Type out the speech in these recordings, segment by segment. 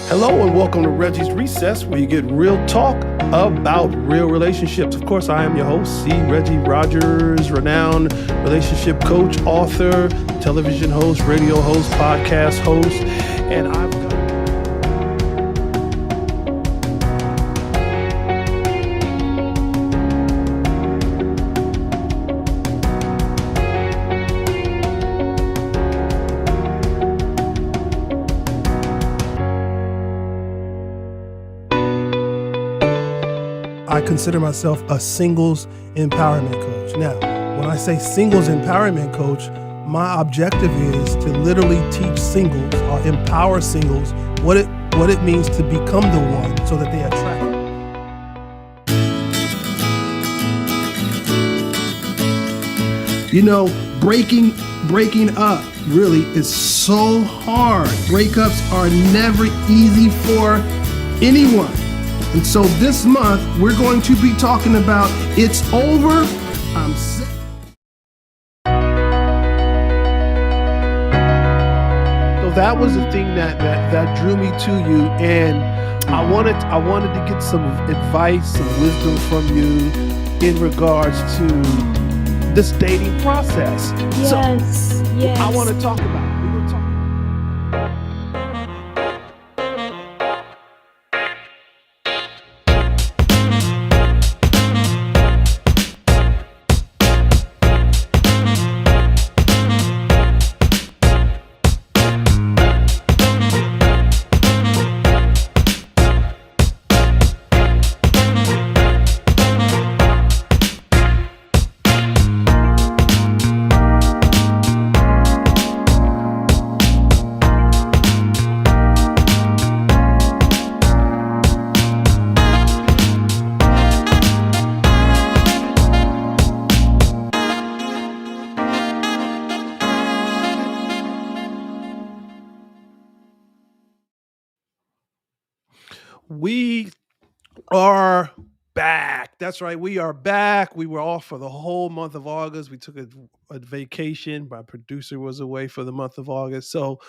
Hello and welcome to Reggie's Recess, where you get real talk about real relationships. Of course, I am your host, Reggie Rogers, renowned relationship coach, author, television host, radio host, podcast host, and I've got I consider myself a singles empowerment coach. Now, when I say singles empowerment coach, my objective is to literally teach singles or empower singles what it means to become the one so that they attract. You know, breaking up really is so hard. Breakups are never easy for anyone. And so this month, we're going to be talking about It's Over, I'm Sick. So that was the thing that drew me to you, and I wanted to get some advice, some wisdom from you in regards to this dating process. Yes. I want to talk about it. We are back. That's right. We are back. We were off for the whole month of August. We took a vacation. My producer was away for the month of August. So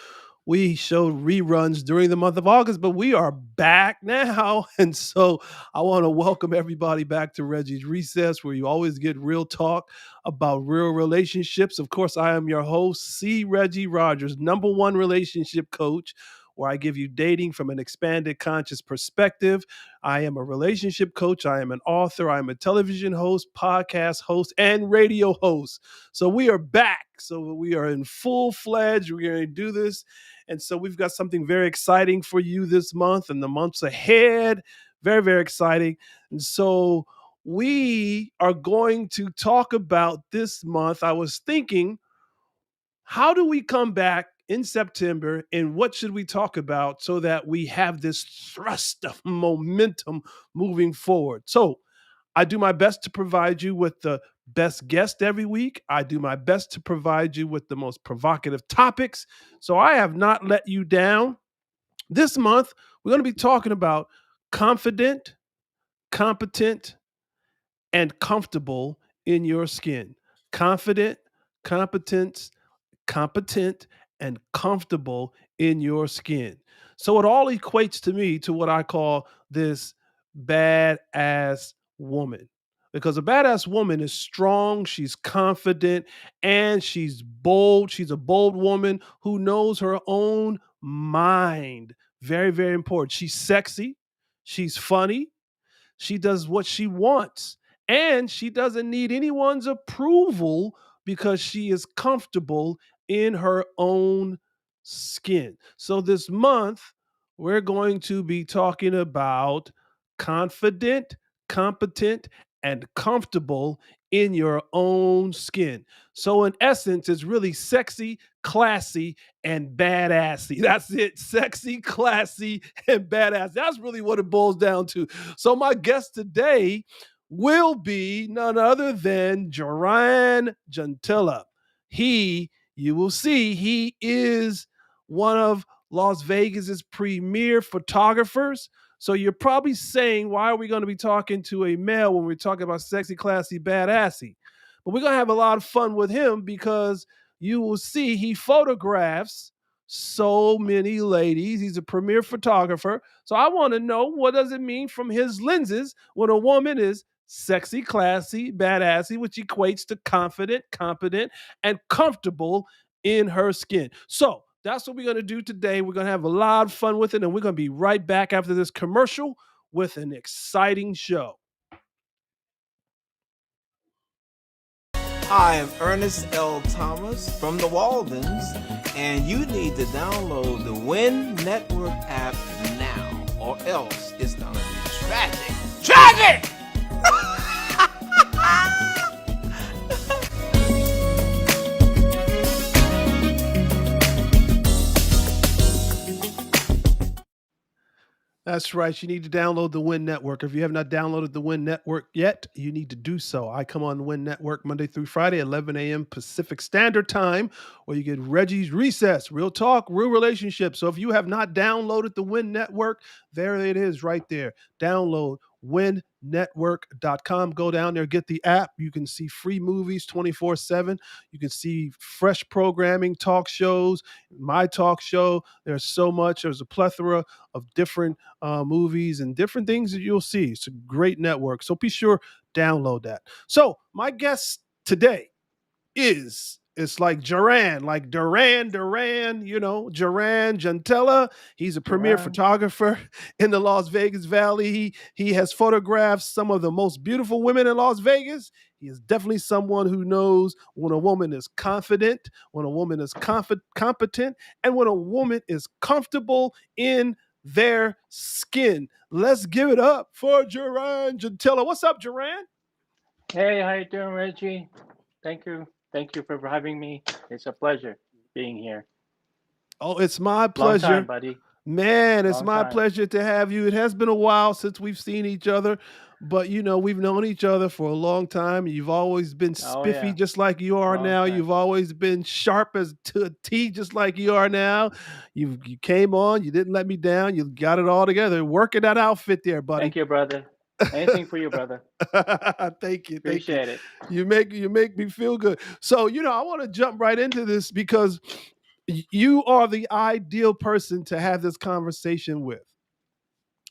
we showed reruns during the month of August, but we are back now. And so I want to welcome everybody back to Reggie's Recess, where you always get real talk about real relationships. Of course, I am your host, Reggie Rogers, #1 relationship coach, where I give you dating from an expanded conscious perspective. I am a relationship coach. I am an author. I am a television host, podcast host, and radio host. So we are back. So we are in full fledged. We're going to do this. And so we've got something very exciting for you this month and the months ahead. Very, very exciting. And so we are going to talk about this month. I was thinking, how do we come back in September and what should we talk about so that we have this thrust of momentum moving forward? So I do my best to provide you with the best guest every week. I do my best to provide you with the most provocative topics. So I have not let you down. This month, we're going to be talking about confident, competent, and comfortable in your skin. Confident, competent, and comfortable in your skin. So it all equates to me to what I call this badass woman. Because a badass woman is strong, she's confident, and she's bold. She's a bold woman who knows her own mind. Very, very important. She's sexy, she's funny, she does what she wants, and she doesn't need anyone's approval because she is comfortable in her own skin. So this month, we're going to be talking about confident, competent, and comfortable in your own skin. So, in essence, it's really sexy, classy, and badassy. That's it. Sexy, classy, and badass. That's really what it boils down to. So, my guest today will be none other than Gerand Juntilla. You will see, he is one of Las Vegas's premier photographers. So you're probably saying, why are we going to be talking to a male when we're talking about sexy, classy, badassy? But we're going to have a lot of fun with him because you will see he photographs so many ladies. He's a premier photographer. So I want to know, what does it mean from his lenses when a woman is sexy, classy, badassy, which equates to confident, competent, and comfortable in her skin. So that's what we're going to do today. We're going to have a lot of fun with it, and we're going to be right back after this commercial with an exciting show. I am Ernest L. Thomas from the Waldens, and you need to download the Win Network app now, or else it's gonna be tragic. Tragic! That's right. You need to download the Win Network. If you have not downloaded the Win Network yet, you need to do so. I come on the Win Network Monday through Friday, 11 a.m. Pacific Standard Time, where you get Reggie's Recess, real talk, real relationships. So if you have not downloaded the Win Network, there it is right there. Download winnetwork.com. Go down there, get the app. You can see free movies 24/7. You can see fresh programming, talk shows, my talk show. There's so much. There's a plethora of different movies and different things that you'll see. It's a great network. So be sure, download that. So my guest today is, it's like Gerand, like Duran, Gerand, Juntilla. He's a premier photographer in the Las Vegas Valley. He has photographed some of the most beautiful women in Las Vegas. He is definitely someone who knows when a woman is confident, when a woman is competent, and when a woman is comfortable in their skin. Let's give it up for Gerand Juntilla. What's up, Gerand? Hey, how you doing, Reggie? Thank you. Thank you for having me. It's a pleasure being here. Oh, it's my Long time, pleasure. buddy. Man, it's Long my time. pleasure to have you. It has been a while since we've seen each other, but we've known each other for a long time. You've always been Oh spiffy yeah, just like you are long now. time. You've always been sharp as to a T just like you are now. You came on, you didn't let me down. You got it all together. Working that outfit there, buddy. Thank you, brother. Anything for you, brother. Thank you. Thank you. Appreciate it. You make me feel good. So, I want to jump right into this because you are the ideal person to have this conversation with.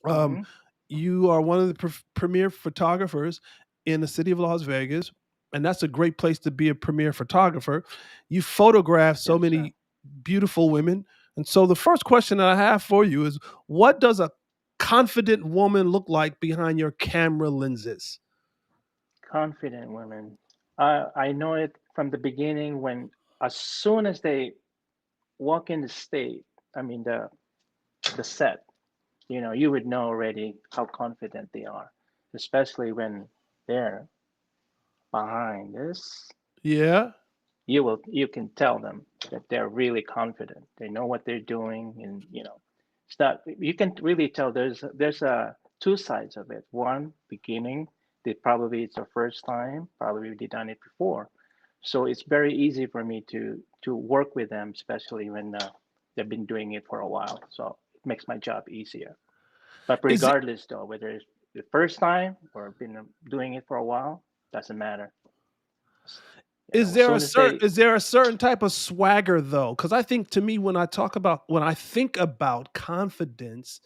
Um, Hmm. you are one of the premier photographers in the city of Las Vegas, and that's a great place to be a premier photographer. You photograph so Yes, sir. many beautiful women. And so the first question that I have for you is, what does a confident woman look like behind your camera lenses? Confident women. I know it from the beginning when, as soon as they walk in the state, I mean the set, you would know already how confident they are, especially when they're behind this. Yeah. You can tell them that they're really confident. They know what they're doing, and it's not. You can really tell there's two sides of it. One, beginning, they probably it's their first time, probably they done it before, so it's very easy for me to work with them, especially when they've been doing it for a while. So it makes my job easier. But Is it regardless, though, whether it's the first time or been doing it for a while, doesn't matter. is As there a soon as they, certain is there a certain type of swagger though? Because I think, to me, when I think about confidence,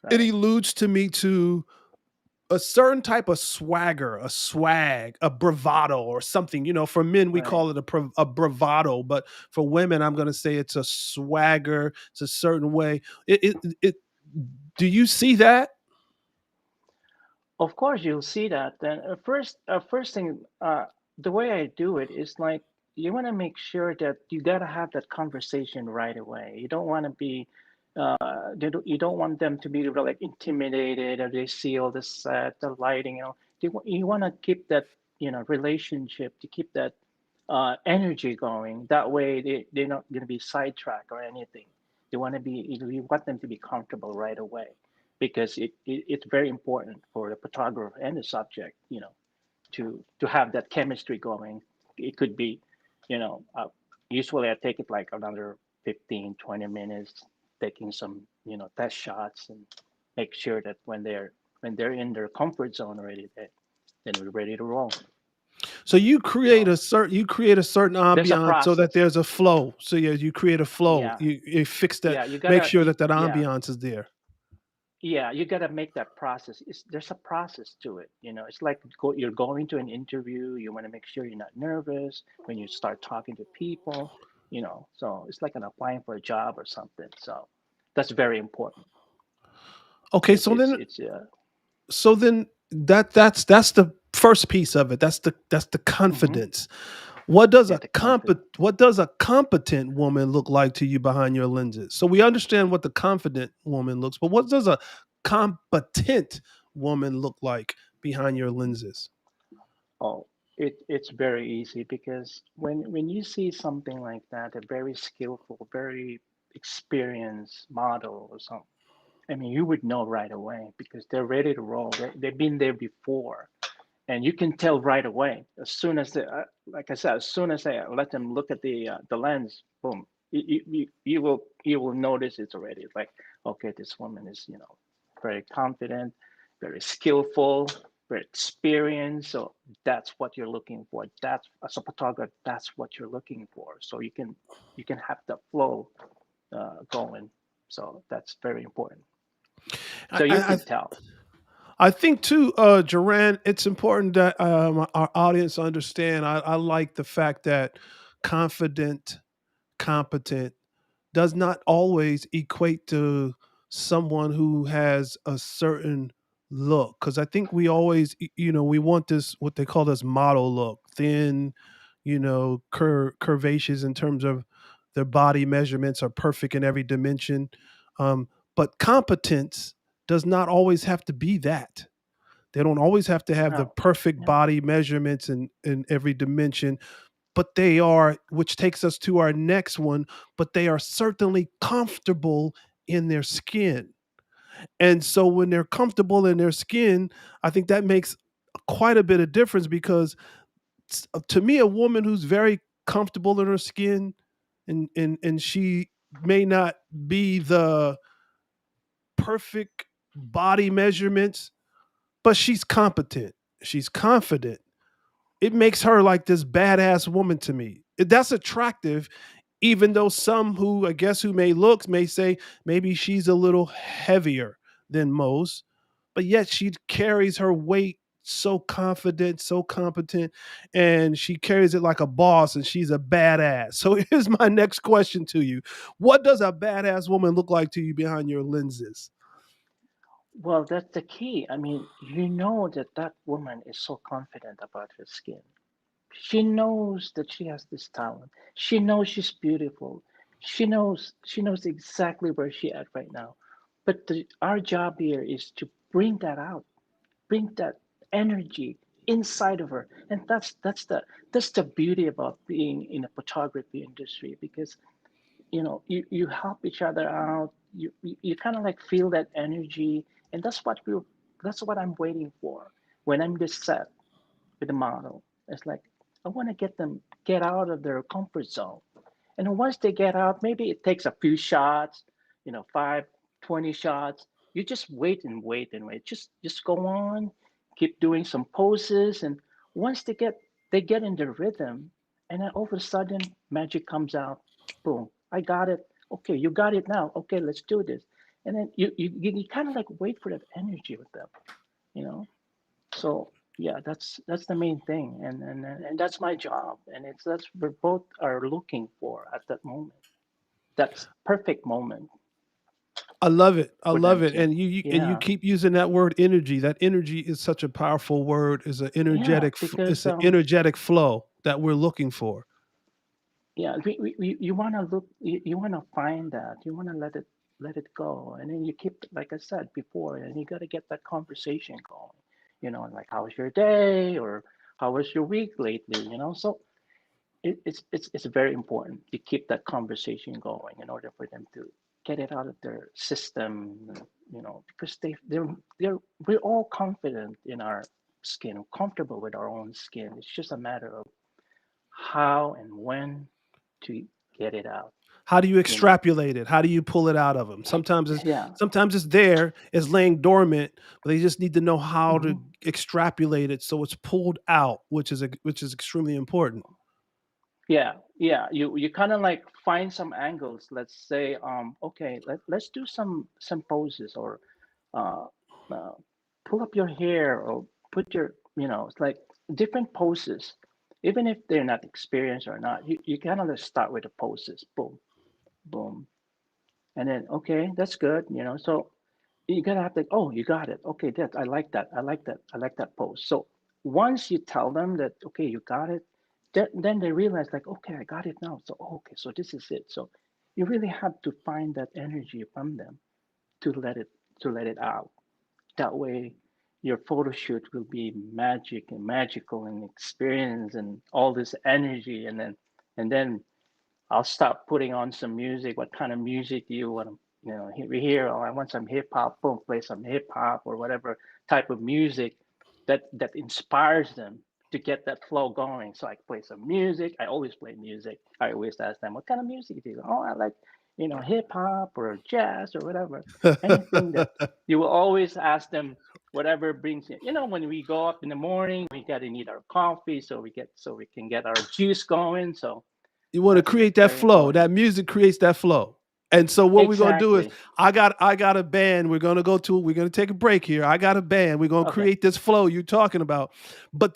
it right, alludes to me to a certain type of swagger, a swag, a bravado, or something. For men, we right. call it a bravado, but for women, I'm going to say it's a swagger. It's a certain way. It. Do you see that? Of course, you'll see that. Then first thing, the way I do it is like you want to make sure that you gotta have that conversation right away. You don't want to be, you don't want them to be like intimidated or they see all the set, the lighting, you want to keep that, relationship to keep that energy going. That way, they're not going to be sidetracked or anything. They want to be, you want them to be comfortable right away because it's very important for the photographer and the subject, to have that chemistry going. It could be, you know, uh, usually I take it like another 15, 20 minutes, taking some, test shots and make sure that when they're in their comfort zone already, then we're ready to roll. So So you create a certain there's a ambiance so that process. there's a flow. So yeah, you create a flow. Yeah, You fix that, yeah, you make gotta, sure that that yeah, ambiance is there. yeah, you gotta make that process. There's a process to it. It's like you're going to an interview. You want to make sure you're not nervous when you start talking to people. So it's like an applying for a job or something. So that's very important Okay, because so then that's the first piece of it. That's the mhm, confidence. What does yeah, a the confidence. competent woman look like to you behind your lenses? So we understand what the confident woman looks, but what does a competent woman look like behind your lenses? Oh, it's very easy because when you see something like that, a very skillful, very experienced model or something, I mean, you would know right away because they're ready to roll. They've been there before, and you can tell right away as soon as like I said, as soon as I let them look at the lens, boom, you will notice it's already like, okay, this woman is very confident, very skillful, very experienced. So that's what you're looking for. That's as a photographer, that's what you're looking for. So you can have the flow going. So that's very important. I, So you I, can tell. I think too, Gerand, it's important that our audience understand. I like the fact that confident, competent does not always equate to someone who has a certain look. Because I think we always, we want this what they call this model look, thin, curvaceous in terms of their body measurements are perfect in every dimension. Um, but competence does not always have to be that. They don't always have to have the No, perfect no, body measurements in every dimension, but they are, which takes us to our next one, but they are certainly comfortable in their skin. And so when they're comfortable in their skin, I think that makes quite a bit of difference because to me, a woman who's very comfortable in her skin and she may not be the perfect body measurements, but she's competent. She's confident. It makes her like this badass woman to me. That's attractive, even though some who I guess who may say maybe she's a little heavier than most, but yet she carries her weight so confident, so competent, and she carries it like a boss and she's a badass. So here's my next question to you. What does a badass woman look like to you behind your lenses? well, that's the key. I mean, you know that that woman is so confident about her skin. She knows that she has this talent. She knows she's beautiful. She knows exactly where she at right now. But our job here is to bring that out, bring that energy inside of her, and that's the beauty about being in a photography industry because you help each other out. You kind of like feel that energy, and that's what I'm waiting for when I'm just set with the model. It's like I want to get them get out of their comfort zone, and then once they get out, maybe it takes a few shots, 5, 20 shots. You just wait and wait and wait. Just go on, keep doing some poses, and once they get in the rhythm, and then all of a sudden magic comes out. Boom! I got it. Okay, you got it now. Okay, let's do this. And then you kind of like wait for that energy with them, you know. So yeah, that's the main thing, and that's my job, and that's we both are looking for at that moment. That's perfect moment I love it. I for love them it. to, And you yeah, keep using that word energy. That energy is such a powerful word. yeah, It's because an energetic flow that we're looking for. yeah, you want to look, you want to find that, you want to let it go, and then you keep, like I said before, and you got to get that conversation going. Like how was your day, or how was your week lately? So it's very important to keep that conversation going in order for them to get it out of their system, because they're we're all confident in our skin, comfortable with our own skin. It's just a matter of how and when to get it out. How do you you know. extrapolate it? How do you pull it out of them? Yeah. Sometimes it's there, it's laying dormant, but they just need to know how to Hmm. extrapolate it so it's pulled out, which is extremely important. Yeah, yeah. You kind of like find some angles. Let's say, okay, let's do some poses, or uh, uh, pull up your hair, or put your, it's like different poses. Even if they're not experienced or not, you kind of just start with the poses. Boom, boom, and then okay, that's good. So you gotta have like, oh, you got it. Okay, that I like that. I like that. I like that pose. So once you tell them that, okay, you got it, then they realize like, okay, I got it now. So okay, so this is it. So you really have to find that energy from them to let it out. That way, your photo shoot will be magic and magical and experience and all this energy, and then I'll start putting on some music. What kind of music do you want to, hear? Oh, I want some hip hop. Boom, play some hip hop or whatever type of music that inspires them to get that flow going. So I play some music. I always play music. I always ask them, what kind of music do you? Oh, I like, hip hop or jazz or whatever. Anything that you will always ask them. Whatever brings you, when we go up in the morning, we gotta need our coffee so we can get our juice going. So You want to that's create that very flow. important. That music creates that flow. And so what we're gonna do is Exactly. I got a band. We're gonna take a break here. I got a band. We're gonna Okay. create this flow you're talking about. But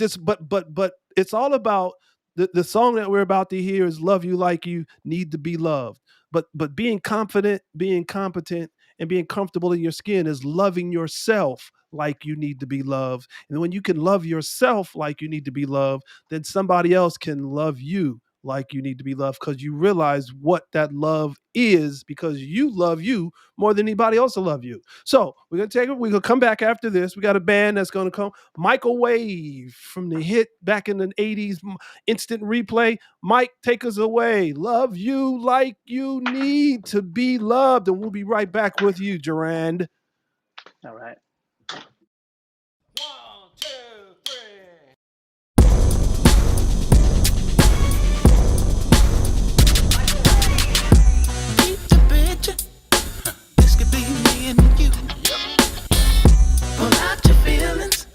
it's all about the song that we're about to hear is Love You Like You Need to Be Loved. But being confident, being competent, and being comfortable in your skin is loving yourself like you need to be loved. And when you can love yourself like you need to be loved, then somebody else can love you like you need to be loved because you realize what that love is because you love you more than anybody else will love you. So we're gonna take it. We're gonna come back after this. We got a band that's gonna come. Michael Wave from the hit back in the 80s, Instant Replay. Mike, take us away. Love you like you need to be loved. And we'll be right back with you, Gerand. All right. One, two, three. Keep the picture. This could be me and you. Pull out your feelings.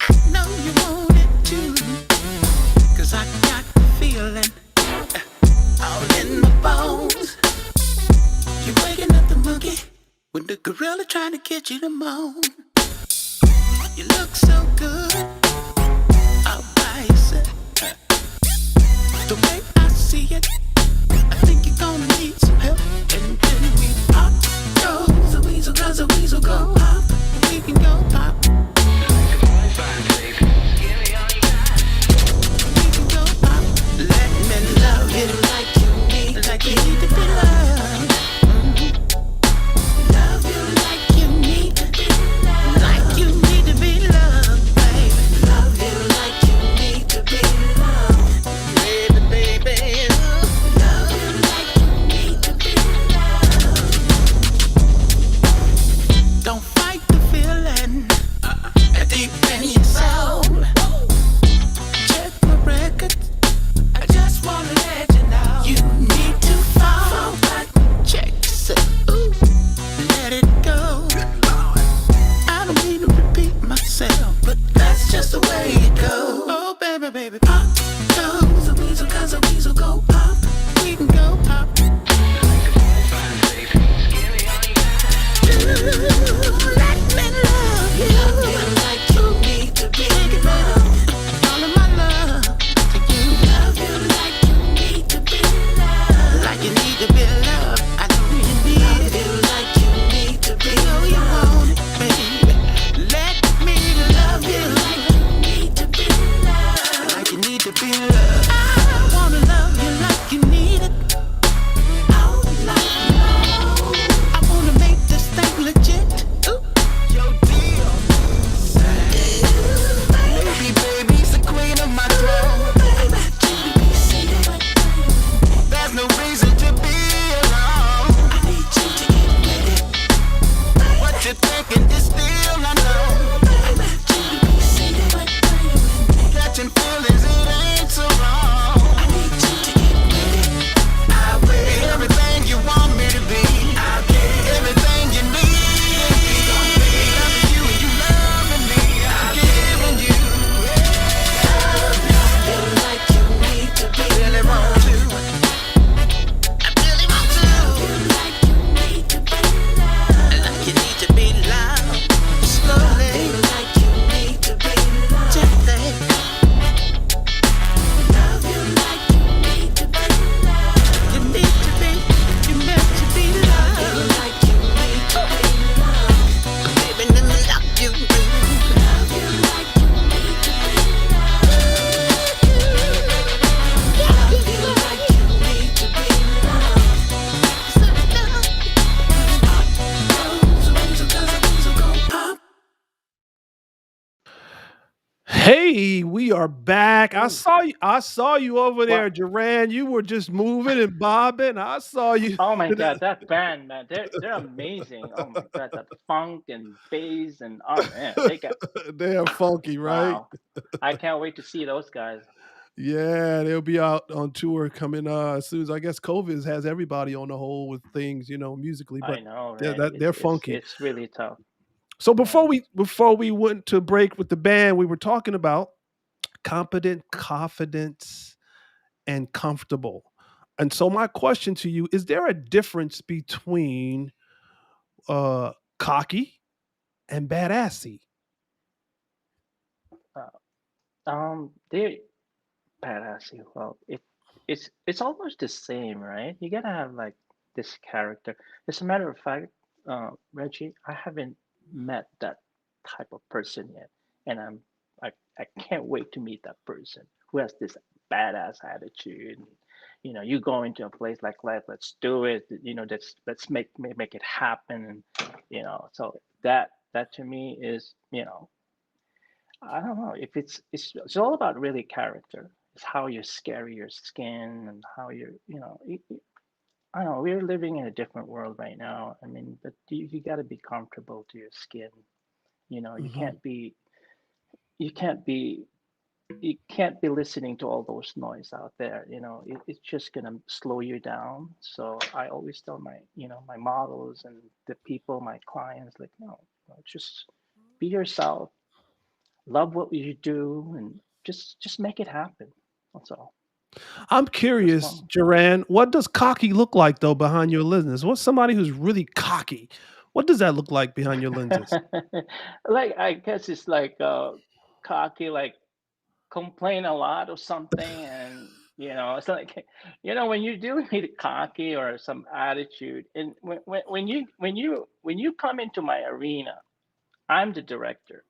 I know you want it too. 'Cause I got the feeling all in my bones. You're waking up the monkey when the gorilla trying to get you to moan. You look so good all by yourself. The way I see it, I think you're gonna need some help. And then we pop, go, the weasel go pop. We can go pop. We can go pop. Let me love you like you need to be loved. Love you like you need to be loved. Like you need to be loved, baby. Love you like you need to be loved. Baby, baby. we are back. I Ooh. saw you. I saw you over there, Well, Gerand. You were just moving and bobbing. I saw you. oh my God, that band, man, they're amazing. Oh my God, that funk and bass and oh man, they got They're funky, right? wow. I can't wait to see those guys. Yeah, they'll be out on tour coming as soon as I guess COVID has everybody on the hole with things, musically, I but know, they're right? that they're funky. It's really tough. So Yeah. before we went to break with the band, we were talking about competent, confidence, and comfortable. And so my question to you, is there a difference between cocky and badassy? They badass. Well, it's almost the same, right? You gotta have like this character. As a matter of fact, Reggie, I haven't met that type of person yet, and I can't wait to meet that person who has this badass attitude. You go into a place like let's do it. Let's make it happen, and so that to me is I don't know if it's all about really character. It's how you scare your skin and how I don't know. We're living in a different world right now. I mean, but you got to be comfortable to your skin. You Hmm. you can't be you can't be listening to all those noise out there. It's just gonna slow you down. So I always tell my models and the people, my clients, like, no, just be yourself, love what you do, and just make it happen. That's all. I'm Just curious, one. Duran, what does cocky look like though behind your lenses? What's somebody who's really cocky? What does that look like behind your lenses? Like I guess it's like cocky, like complain a lot or something, and it's like when you do need cocky or some attitude, and when you come into my arena, I'm the director.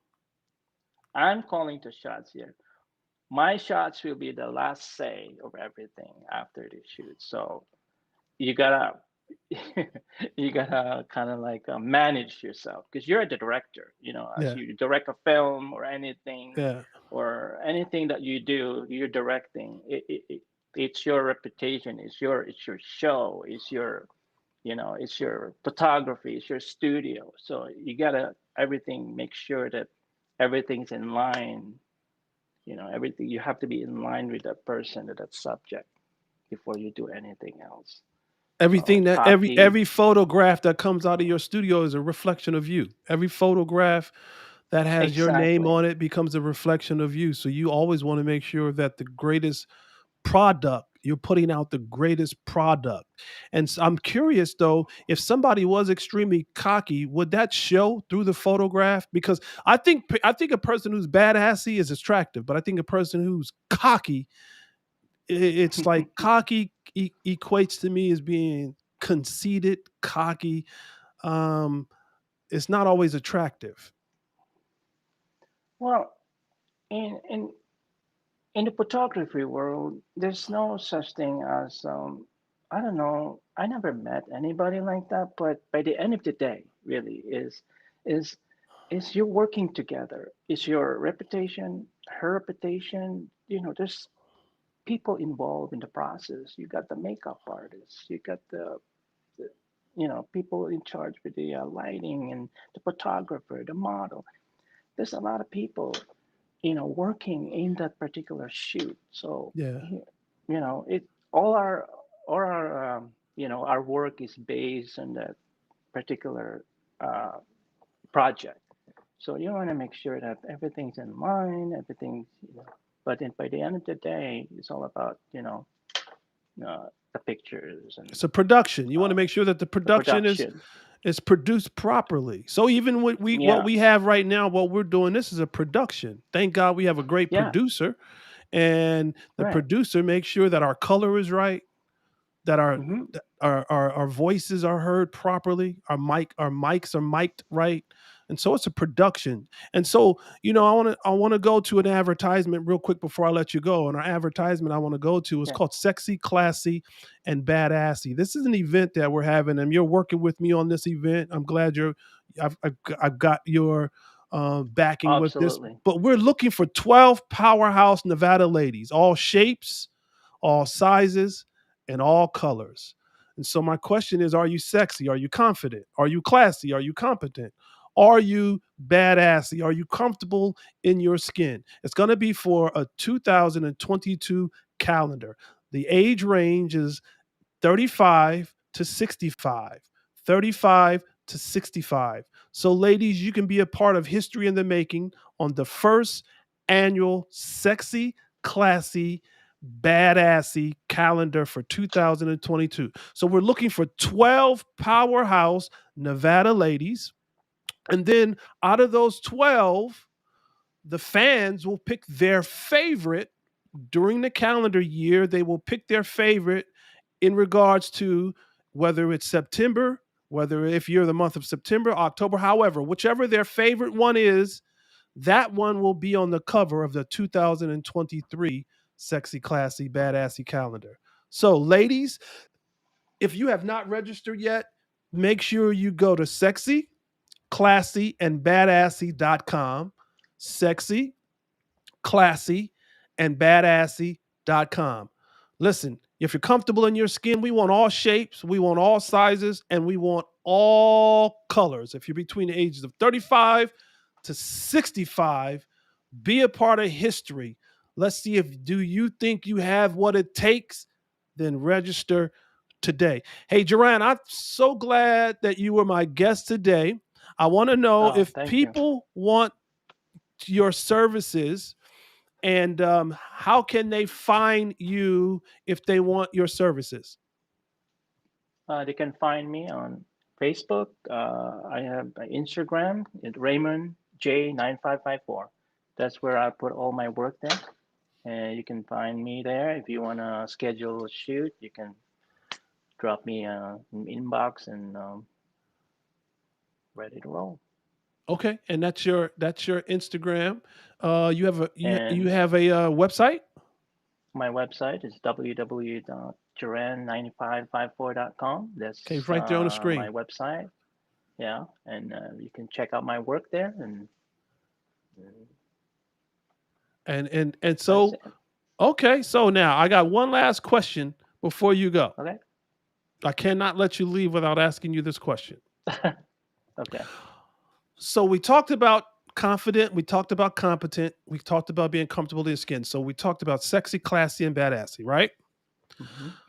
I'm calling the shots here. My shots will be the last say of everything after the shoot. So you gotta you gotta kind of like manage yourself because you're the director. As Yeah, you direct a film or anything, yeah. that you do, you're directing. It's your reputation. It's your show. It's your photography. It's your studio. So you gotta everything. Make sure that everything's in line. Everything, you have to be in line with that person or that subject before you do anything else. Everything So that every cocky, every photograph that comes out of your studio is a reflection of you. Every photograph that has your name exactly. on it becomes a reflection of you. So you always want to make sure that the greatest product you're putting out the greatest product. And I'm curious though, if somebody was extremely cocky, would that show through the photograph? Because I think a person who's badassy is attractive, but I think a person who's cocky, it's like cocky equates to me as being conceited, cocky. Um, it's not always attractive. Well, in in in the photography world, there's no such thing as I don't know. I never met anybody like that, but by the end of the day, really is is you working together. Is your reputation, her reputation. There's people involved in the process. You got the makeup artists, you got the people in charge with the lighting and the photographer, the model. There's a lot of people working in that particular shoot. So Yeah. it all our work is based on that particular uh, project. So you want to make sure that everything's in line, but then by the end of the day, it's all about the pictures and It's a production. You want to uh, make sure that the the production is production. is produced properly. So even what Yeah, we have right now, what we're doing, this is a production. Thank God we have a great yeah, producer, and the right. producer makes sure that our color is right, that our Hmm. our voices are heard properly, our mics are mic'd right. And so it's a production. And so, I want to go to an advertisement real quick before I let you go. And our advertisement I want to go to is Yeah. called Sexy, Classy, and Badassy. This is an event that we're having, and you're working with me on this event. I'm glad I've got your backing with this. Absolutely. But we're looking for 12 powerhouse Nevada ladies, all shapes, all sizes, and all colors. And so my question is, are you sexy? Are you confident? Are you classy? Are you competent? Are you badassy? Are you comfortable in your skin? It's going to be for a 2022 calendar. The age range is 35 to 65. 35 to 65. So, ladies, you can be a part of history in the making on the first annual Sexy, Classy, Badassy calendar for 2022. So, we're looking for 12 powerhouse Nevada ladies. And then out of those 12, the fans will pick their favorite during the calendar year. They will pick their favorite in regards to whether it's September, whether if you're the month of September, October, however, whichever their favorite one is, that one will be on the cover of the 2023 Sexy, Classy, Badassy calendar. So, ladies, if you have not registered yet, make sure you go to sexy, classy, and badassy.com. Sexy, classy, and badassy.com. Listen, if you're comfortable in your skin, we want all shapes, we want all sizes, and we want all colors. If you're between the ages of 35 to 65, be a part of history. Let's see if do you think you have what it takes? Then register today. Hey, Gerand, I'm so glad that you were my guest today. I want to know Oh, if thank you. people want your services and how can they find you if they want your services? They can find me on Facebook. I have Instagram at Raymond J9554. That's where I put all my work there. And you can find me there. If you want to schedule a shoot, you can drop me an inbox and ready to roll. Okay, and that's your Instagram. You have a you And have a website. my website is www.gerand9554.com. Okay, That's it's right there on the my screen. website. Yeah, and you can check out my work there, and And that's so it. okay, so now I got one last question before you go. Okay. I cannot let you leave without asking you this question. Okay. So we talked about confident, we talked about competent, we talked about being comfortable in your skin. So we talked about sexy, classy, and badassy, right?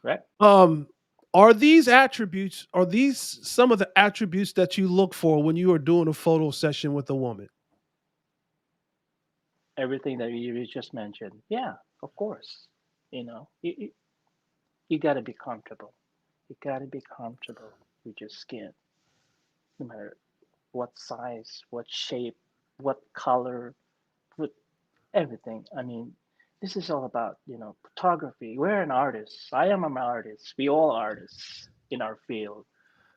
Right. Um, are these some of the attributes that you look for when you are doing a photo session with a woman? Everything that you just mentioned. Yeah, of course. You got to be comfortable. You got to be comfortable with your skin, no matter what size, what shape, what color, with everything. I mean, this is all about, photography. We're an artist. I am an artist. We all artists in our field.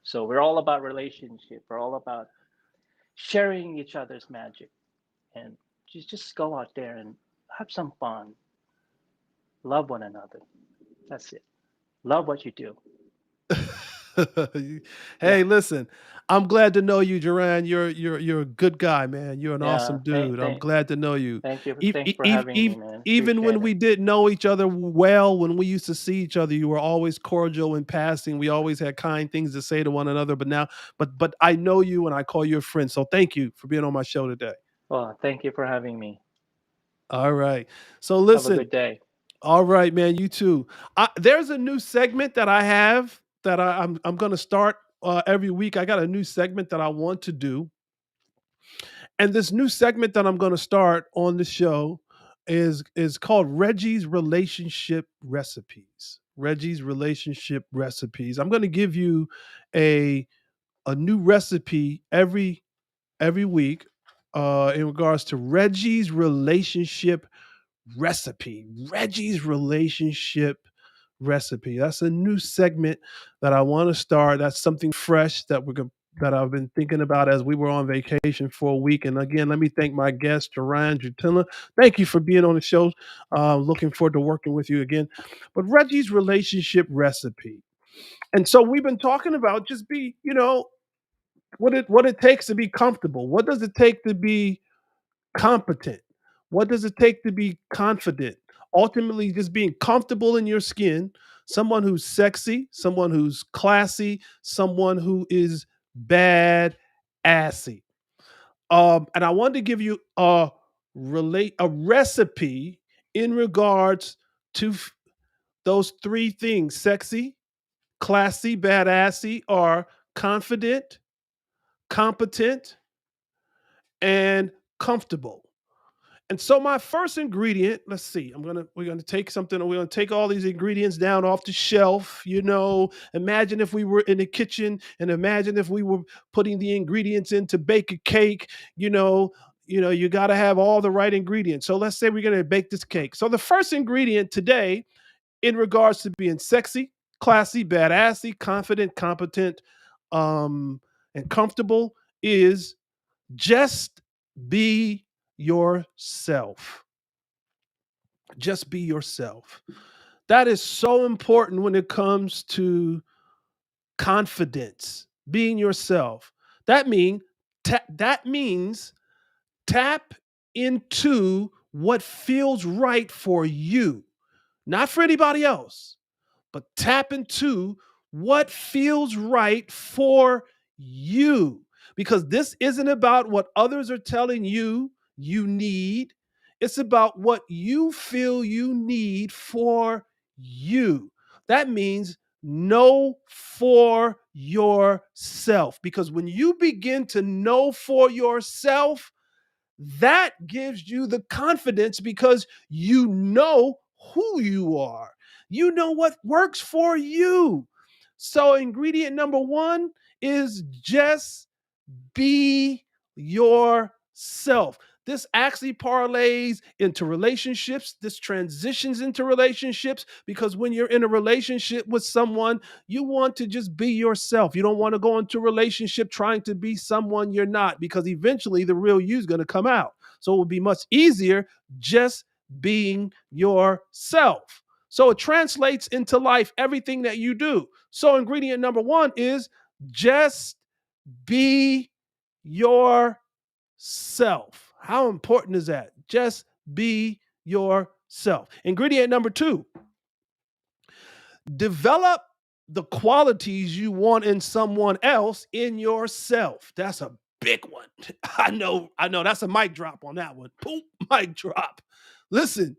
So we're all about relationship. We're all about sharing each other's magic. And just go out there and have some fun. Love one another. That's it. Love what you do. Yeah. Hey, listen, I'm glad to know you, Duran. You're a good guy, man. You're an Yeah. awesome dude. I'm glad to know you. Thank you. Ev- Thanks e- for ev- having me, ev- man. Even Appreciate when it. we didn't know each other well, when we used to see each other, you were always cordial in passing. We always had kind things to say to one another. But I know you and I call you a friend. So thank you for being on my show today. Well, thank you for having me. All right. So Have a listen. good day. All right, man. You too. There's a new segment that I have that I'm going to start every week. I got a new segment that I want to do, and this new segment that I'm going to start on the show is called Reggie's Relationship Recipes. Reggie's Relationship Recipes. I'm going to give you a a new recipe every week in regards to Reggie's relationship recipe. Reggie's relationship recipe. That's a new segment that I want to start. That's something fresh that I've been thinking about as we were on vacation for a week. And again, let me thank my guest, Gerand Juntilla. Thank you for being on the show. Looking forward to working with you again. But Reggie's relationship recipe. And so we've been talking about just be, what it takes to be comfortable. What does it take to be competent? What does it take to be confident? Ultimately, just being comfortable in your skin, someone who's sexy, someone who's classy, someone who is bad assy. And I wanted to give you a recipe in regards to those three things: sexy, classy, badassy, or confident, competent, and comfortable. And so my first ingredient, let's see, we're gonna take something, we're gonna take all these ingredients down off the shelf. Imagine if we were in the kitchen, and imagine if we were putting the ingredients in to bake a cake. You know, you gotta have all the right ingredients. So let's say we're gonna bake this cake. So the first ingredient today, in regards to being sexy, classy, badassy, confident, competent, um, and comfortable, is just be yourself. Just be yourself. That is so important when it comes to confidence, being yourself. That mean that means tap into what feels right for you, not for anybody else, but tap into what feels right for you. Because this isn't about what others are telling you you need, it's about what you feel you need for you. That means know for yourself. Because when you begin to know for yourself, that gives you the confidence because you know who you are. You know what works for you. So, ingredient number one is just be yourself. This actually parlays into relationships. This transitions into relationships because when you're in a relationship with someone, you want to just be yourself. You don't want to go into a relationship trying to be someone you're not because eventually the real you is going to come out. So it will be much easier just being yourself. So it translates into life, everything that you do. So ingredient number one is just be yourself. How important is that? Just be yourself. Ingredient number two, develop the qualities you want in someone else in yourself. That's a big one. I know that's a mic drop on that one. Boom, mic drop. Listen,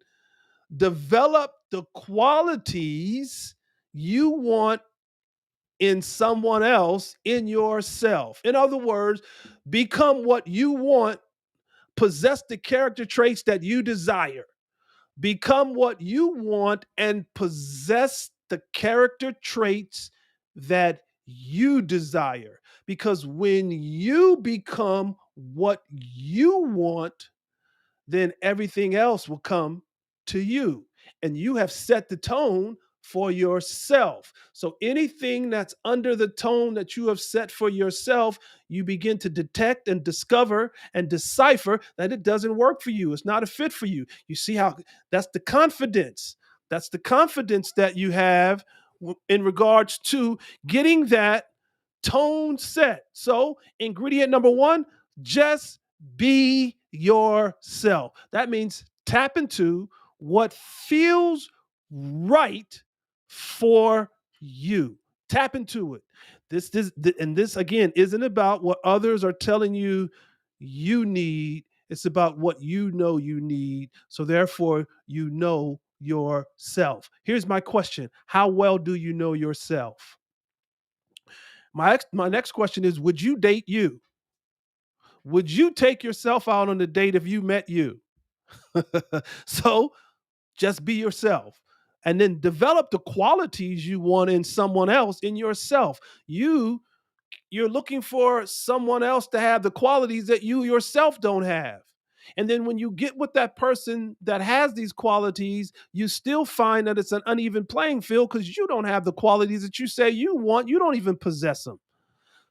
develop the qualities you want in someone else in yourself. In other words, become what you want, possess the character traits that you desire. Become what you want and possess the character traits that you desire. Because when you become what you want, then everything else will come to you. And you have set the tone for yourself. So anything that's under the tone that you have set for yourself, you begin to detect and discover and decipher that it doesn't work for you. It's not a fit for you. You see how that's the confidence. That's the confidence that you have in regards to getting that tone set. So, ingredient number one, just be yourself. That means tap into what feels right for you. Tap into it. This again isn't about what others are telling you you need. It's about what you know you need. So therefore, you know yourself. Here's my question: how well do you know yourself? My next question is: would you date you? Would you take yourself out on a date if you met you? So just be yourself and then develop the qualities you want in someone else in yourself. You're looking for someone else to have the qualities that you yourself don't have. And then when you get with that person that has these qualities, you still find that it's an uneven playing field because you don't have the qualities that you say you want. You don't even possess them.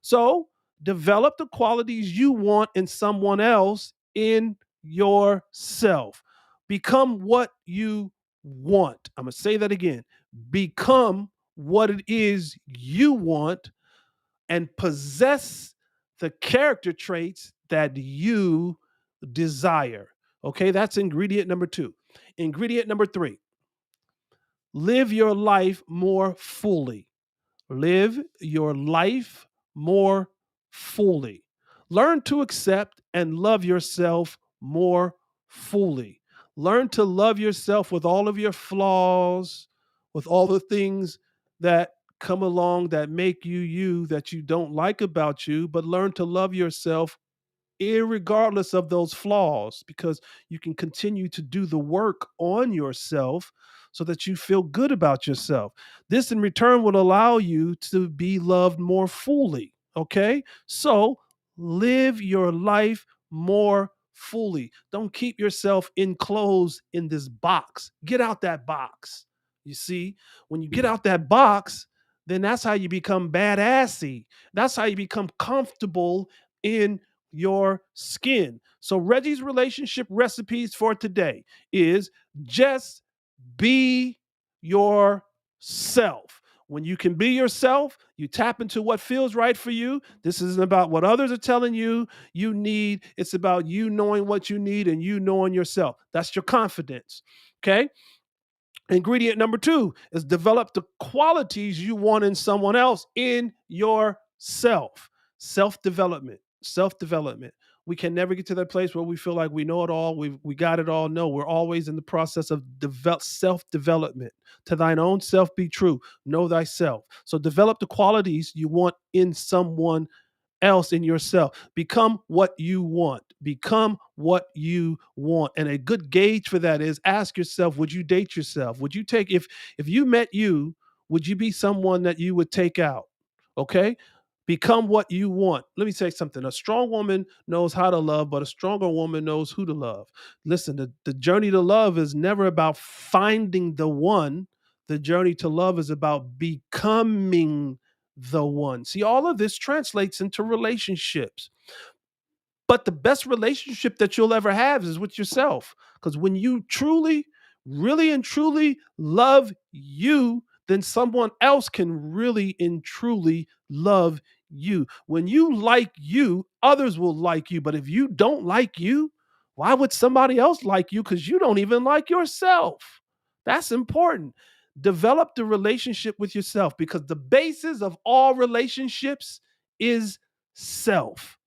So develop the qualities you want in someone else in yourself. Become what you want. I'm going to say that again. Become what it is you want and possess the character traits that you desire. Okay, that's ingredient number 2. Ingredient number 3, live your life more fully. Live your life more fully. Learn to accept and love yourself more fully. Learn to love yourself with all of your flaws, with all the things that come along that make you you, that you don't like about you, but learn to love yourself irregardless of those flaws, because you can continue to do the work on yourself so that you feel good about yourself. This in return will allow you to be loved more fully. Okay? So live your life more fully. Don't keep yourself enclosed in this box. Get out that box. You see, when you get out that box, then that's how you become badassy. That's how you become comfortable in your skin. So Reggie's relationship recipes for today is just be yourself. When you can be yourself, you tap into what feels right for you. This isn't about what others are telling you you need. It's about you knowing what you need and you knowing yourself. That's your confidence. Okay? Ingredient number 2 is develop the qualities you want in someone else in yourself. Self development. Self development. We can never get to that place where we feel like we know it all. We got it all. No, we're always in the process of self development. To thine own self be true. Know thyself. So develop the qualities you want in someone else in yourself. Become what you want. Become what you want. And a good gauge for that is ask yourself, would you date yourself? Would you take if you met you, would you be someone that you would take out? Okay? Become what you want. Let me say something. A strong woman knows how to love, but a stronger woman knows who to love. Listen, the journey to love is never about finding the one. The journey to love is about becoming the one. See, all of this translates into relationships. But the best relationship that you'll ever have is with yourself. Because when you truly, really and truly love you, then someone else can really and truly love you. When you like you, others will like you. But if you don't like you, why would somebody else like you? Because you don't even like yourself. That's important. Develop the relationship with yourself, because the basis of all relationships is self.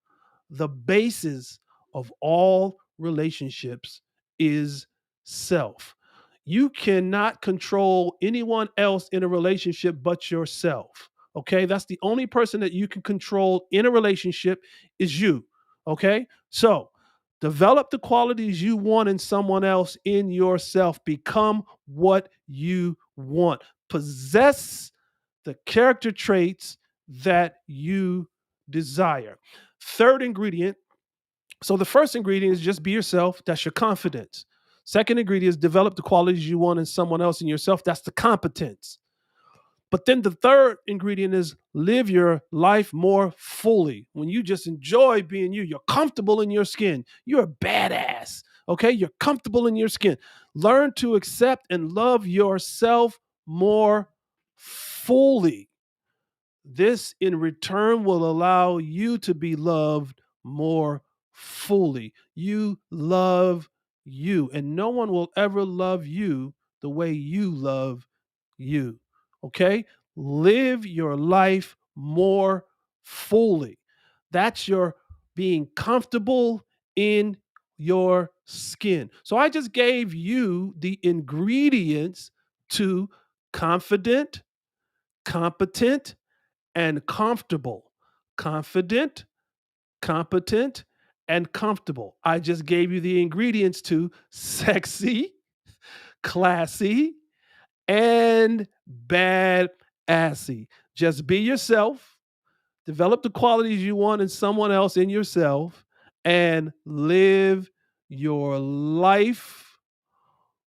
The basis of all relationships is self. You cannot control anyone else in a relationship but yourself. Okay? That's the only person that you can control in a relationship is you. Okay? So, develop the qualities you want in someone else in yourself. Become what you want. Possess the character traits that you desire. Third ingredient. So the first ingredient is just be yourself. That's your confidence. Second ingredient is develop the qualities you want in someone else and yourself. That's the competence. But then the third ingredient is live your life more fully. When you just enjoy being you, you're comfortable in your skin. You're a badass. Okay? You're comfortable in your skin. Learn to accept and love yourself more fully. This in return will allow you to be loved more fully. You love you, and no one will ever love you the way you love you. Okay? Live your life more fully. That's your being comfortable in your skin. So I just gave you the ingredients to confident, competent, and comfortable. Confident, competent, and comfortable. I just gave you the ingredients to sexy, classy, and bad assy. Just be yourself, develop the qualities you want in someone else in yourself, and live your life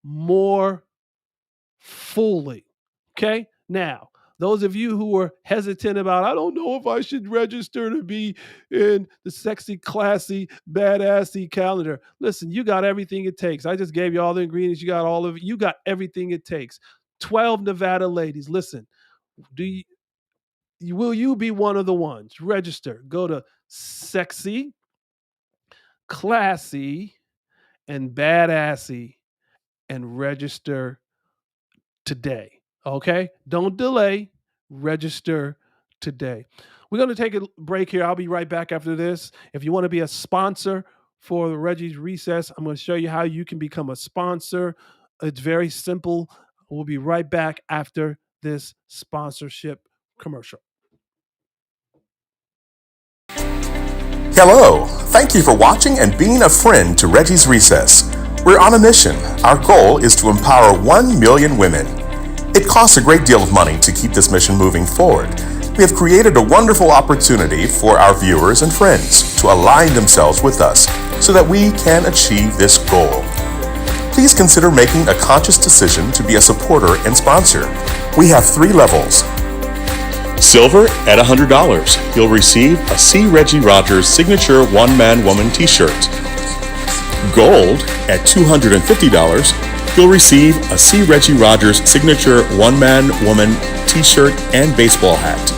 more fully. Okay? Now, those of you who are hesitant about, I don't know if I should register to be in the sexy, classy, badassy calendar. Listen, you got everything it takes. I just gave you all the ingredients. You got all of it. You got everything it takes. 12 Nevada ladies. Listen, do you, will you be one of the ones? Register. Go to sexy, classy, and badassy and register today. Okay? Don't delay. Register today. We're going to take a break here. I'll be right back after this. If you want to be a sponsor for the Reggie's Recess, I'm going to show you how you can become a sponsor. It's very simple. We'll be right back after this sponsorship commercial. Hello. Thank you for watching and being a friend to Reggie's Recess. We're on a mission. Our goal is to empower 1 million women. It costs a great deal of money to keep this mission moving forward. We have created a wonderful opportunity for our viewers and friends to align themselves with us so that we can achieve this goal. Please consider making a conscious decision to be a supporter and sponsor. We have 3 levels. Silver at $100. You'll receive a C. Reggie Rogers signature one-man woman t-shirt. Gold at $250. You'll receive a C. Reggie Rogers signature one-man woman t-shirt and baseball hat.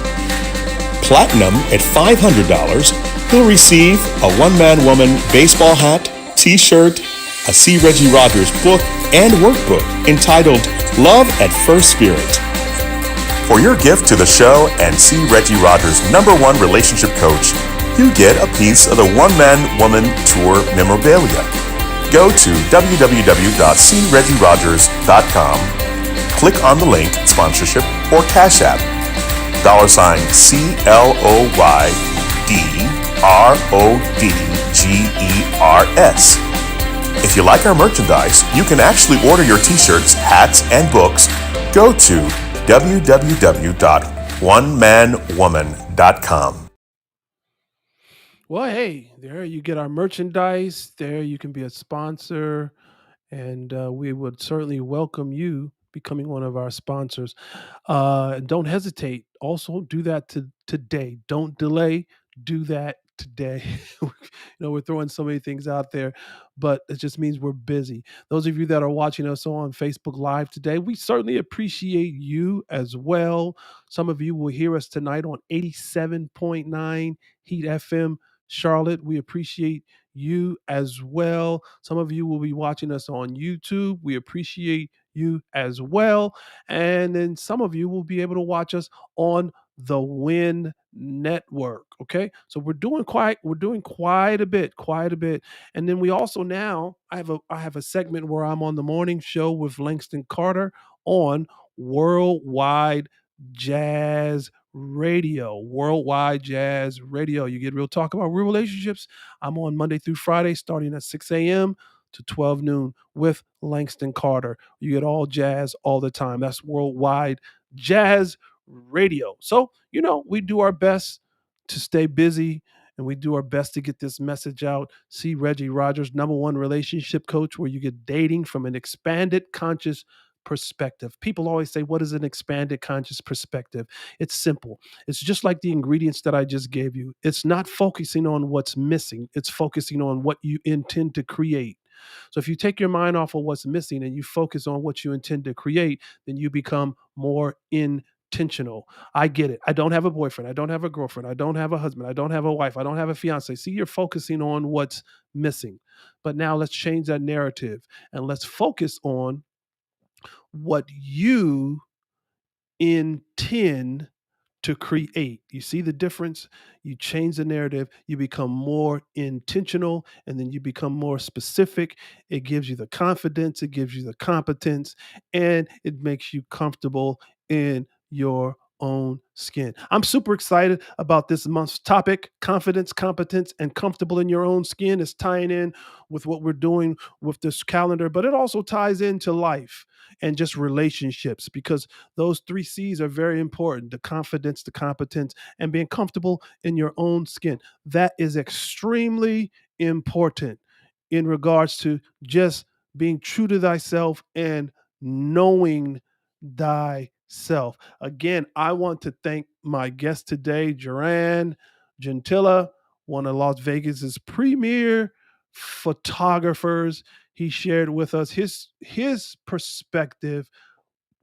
Platinum at $500. You'll receive a one-man woman baseball hat, t-shirt, a C. Reggie Rogers book and workbook entitled Love at First Spirit. For your gift to the show and C. Reggie Rogers' #1 relationship coach, you get a piece of the One-Man Woman Tour memorabilia. Go to www.creggierogers.com, click on the link Sponsorship or Cash App, $CLOYDRODGERS. If you like our merchandise, you can actually order your t-shirts, hats, and books. Go to www.onemanwoman.com. Well, hey, there you get our merchandise. There you can be a sponsor, and we would certainly welcome you becoming one of our sponsors. Don't hesitate. Also, do that today. Don't delay. Do that today. We're throwing so many things out there, but it just means we're busy. Those of you that are watching us on Facebook Live today, we certainly appreciate you as well. Some of you will hear us tonight on 87.9 Heat FM Charlotte. We appreciate you as well. Some of you will be watching us on YouTube. We appreciate you as well. And then some of you will be able to watch us on the Win Network. Okay. So we're doing quite a bit. And then we also now I have a segment where I'm on the morning show with Langston Carter on Worldwide Jazz Radio. Worldwide Jazz Radio. You get real talk about real relationships. I'm on Monday through Friday starting at 6 a.m. to 12 noon with Langston Carter. You get all jazz all the time. That's Worldwide Jazz Radio. So, we do our best to stay busy and we do our best to get this message out. See Reggie Rogers, #1 relationship coach, where you get dating from an expanded conscious perspective. People always say, what is an expanded conscious perspective? It's simple. It's just like the ingredients that I just gave you. It's not focusing on what's missing, it's focusing on what you intend to create. So if you take your mind off of what's missing and you focus on what you intend to create, then you become more intentional. I get it. I don't have a boyfriend. I don't have a girlfriend. I don't have a husband. I don't have a wife. I don't have a fiance. See, you're focusing on what's missing. But now let's change that narrative and let's focus on what you intend to create. You see the difference? You change the narrative, you become more intentional, and then you become more specific. It gives you the confidence, it gives you the competence, and it makes you comfortable in your own skin. I'm super excited about this month's topic. Confidence, competence, and comfortable in your own skin is tying in with what we're doing with this calendar, but it also ties into life and just relationships, because those 3 C's are very important: the confidence, the competence, and being comfortable in your own skin. That is extremely important in regards to just being true to thyself and knowing thyself. Again, I want to thank my guest today, Gerand, Juntilla, one of Las Vegas's premier photographers. He shared with us his perspective,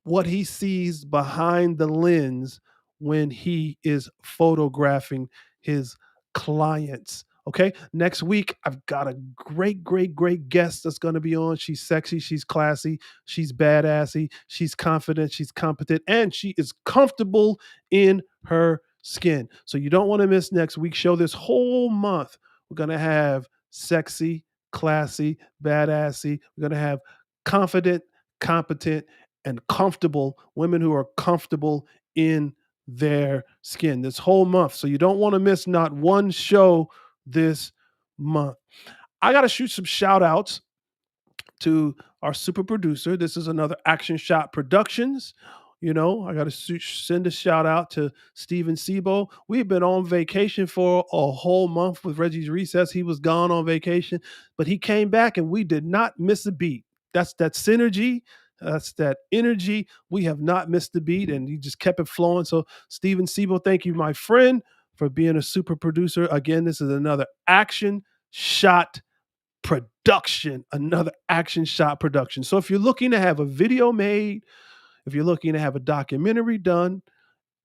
what he sees behind the lens when he is photographing his clients. Okay. Next week, I've got a great, great, great guest that's going to be on. She's sexy, she's classy, she's badassy, she's confident, she's competent, and she is comfortable in her skin. So you don't want to miss next week's show. This whole month, we're going to have sexy, classy, badassy. We're going to have confident, competent, and comfortable women who are comfortable in their skin this whole month. So you don't want to miss not one show this month. I got to shoot some shout outs to our super producer. This is another Action Shot Productions. You know, I got to send a shout out to Steven Sebo. We've been on vacation for a whole month with Reggie's Recess. He was gone on vacation, but he came back and we did not miss a beat. That's that synergy. That's that energy. We have not missed a beat, and he just kept it flowing. So, Steven Sebo, thank you, my friend, for being a super producer. Again, this is another Action Shot Production, another Action Shot Production. So if you're looking to have a video made, if you're looking to have a documentary done,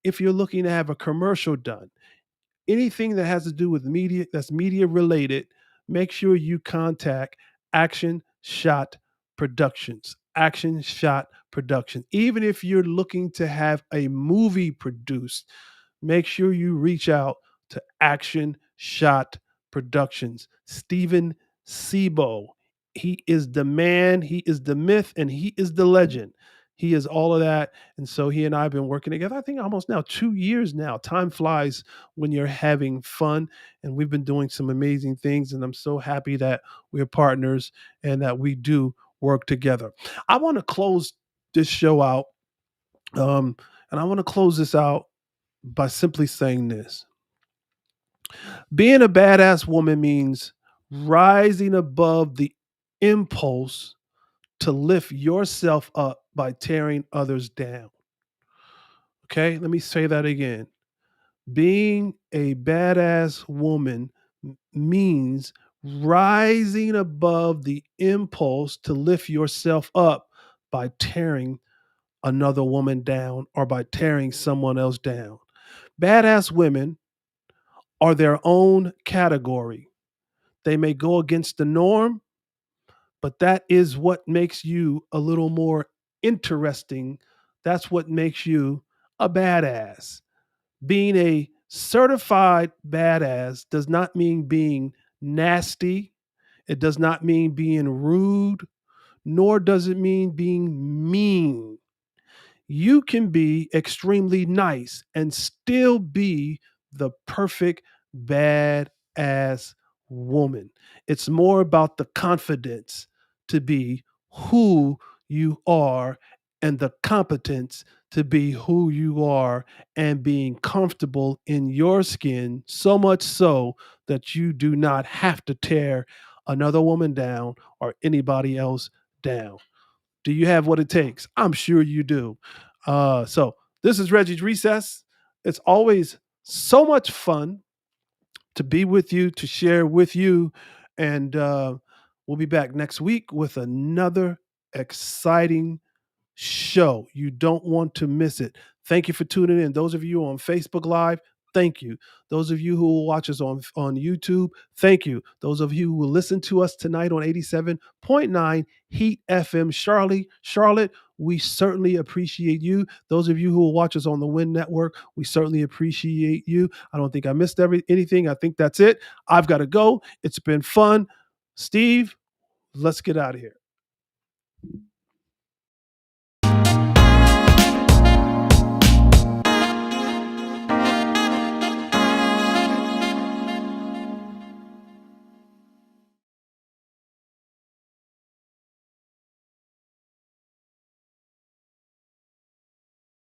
if you're looking to have a commercial done, anything that has to do with media, that's media related, make sure you contact Action Shot Productions. Action Shot Productions. Even if you're looking to have a movie produced, make sure you reach out to Action Shot Productions. Steven Sebo. He is the man, he is the myth, and he is the legend. He is all of that. And so he and I have been working together, I think almost now 2 years now. Time flies when you're having fun. And we've been doing some amazing things. And I'm so happy that we're partners and that we do work together. I want to close this show out. And I want to close this out by simply saying this. Being a badass woman means rising above the impulse to lift yourself up by tearing others down. Okay, let me say that again. Being a badass woman means rising above the impulse to lift yourself up by tearing another woman down or by tearing someone else down. Badass women are their own category. They may go against the norm, but that is what makes you a little more interesting. That's what makes you a badass. Being a certified badass does not mean being nasty. It does not mean being rude, nor does it mean being mean. You can be extremely nice and still be the perfect badass woman. It's more about the confidence to be who you are and the competence to be who you are and being comfortable in your skin, so much so that you do not have to tear another woman down or anybody else down. Do you have what it takes? I'm sure you do. So this is Reggie's Recess. It's always so much fun to be with you, to share with you. And we'll be back next week with another exciting show. You don't want to miss it. Thank you for tuning in. Those of you on Facebook Live, thank you. Those of you who will watch us on YouTube, thank you. Those of you who will listen to us tonight on 87.9 Heat FM Charlotte, we certainly appreciate you. Those of you who will watch us on the Win Network, we certainly appreciate you. I don't think I missed anything. I think that's it. I've got to go. It's been fun. Steve, let's get out of here.